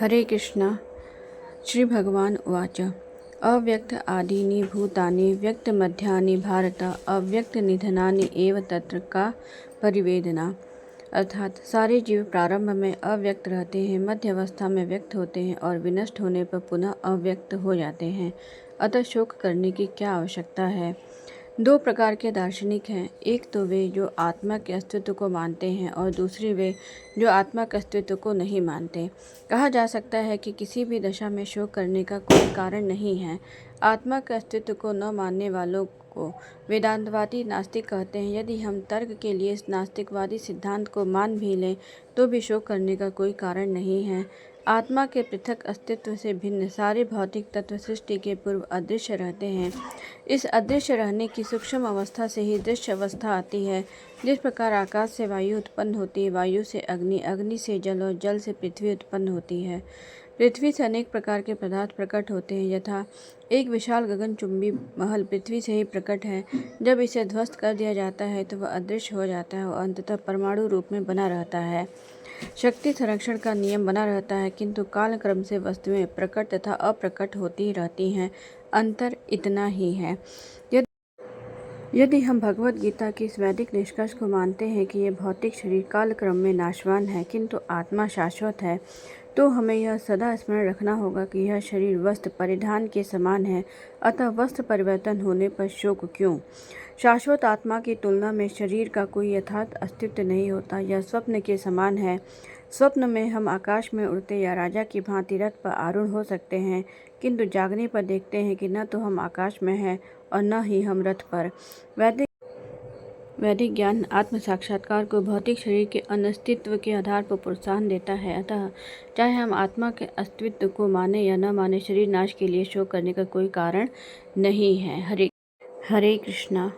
हरे कृष्णा। श्री भगवान उवाच अव्यक्त आदीनि भूतानि व्यक्तमध्यानि भारत अव्यक्त निधनानि एव तत्र का परिवेदना। अर्थात सारे जीव प्रारंभ में अव्यक्त रहते हैं, मध्य अवस्था में व्यक्त होते हैं और विनष्ट होने पर पुनः अव्यक्त हो जाते हैं। अतः शोक करने की क्या आवश्यकता है। दो प्रकार के दार्शनिक हैं, एक तो वे जो आत्मा के अस्तित्व को मानते हैं और दूसरे वे जो आत्मा के अस्तित्व को नहीं मानते। कहा जा सकता है कि किसी भी दशा में शोक करने का कोई कारण नहीं है। आत्मा के अस्तित्व को न मानने वालों को वेदांतवादी नास्तिक कहते हैं। यदि हम तर्क के लिए इस नास्तिकवादी सिद्धांत को मान भी लें तो भी शोक करने का कोई कारण नहीं है। आत्मा के पृथक अस्तित्व से भिन्न सारे भौतिक तत्व सृष्टि के पूर्व अदृश्य रहते हैं। इस अदृश्य रहने की सूक्ष्म अवस्था से ही दृश्य अवस्था आती है। जिस प्रकार आकाश से वायु उत्पन्न होती है, वायु से अग्नि, अग्नि से जल और जल से पृथ्वी उत्पन्न होती है। पृथ्वी से अनेक प्रकार के पदार्थ प्रकट होते हैं, यथा एक विशाल गगनचुंबी महल पृथ्वी से ही प्रकट है। जब इसे ध्वस्त कर दिया जाता है तो वह अदृश्य हो जाता है और अंततः परमाणु रूप में बना रहता है। शक्ति संरक्षण का नियम बना रहता है, किंतु कालक्रम से वस्तुएं प्रकट तथा अप्रकट होती रहती हैं। अंतर इतना ही है। यदि हम भगवत गीता के इस वैदिक निष्कर्ष को मानते हैं कि यह भौतिक शरीर कालक्रम में नाशवान है किंतु आत्मा शाश्वत है, तो हमें यह सदा स्मरण रखना होगा कि यह शरीर वस्त्र परिधान के समान है। अतः वस्त्र परिवर्तन होने पर शोक क्यों। शाश्वत आत्मा की तुलना में शरीर का कोई यथार्थ अस्तित्व नहीं होता। यह स्वप्न के समान है। स्वप्न में हम आकाश में उड़ते या राजा की भांति रथ पर आरूढ़ हो सकते हैं, किंतु जागने पर देखते हैं कि न तो हम आकाश में हैं और न ही हम रथ पर। वैदिक ज्ञान आत्म साक्षात्कार को भौतिक शरीर के अनस्तित्व के आधार पर प्रोत्साहन देता है। अतः चाहे हम आत्मा के अस्तित्व को माने या न माने, शरीर नाश के लिए शोक करने का कोई कारण नहीं है। हरे कृष्णा।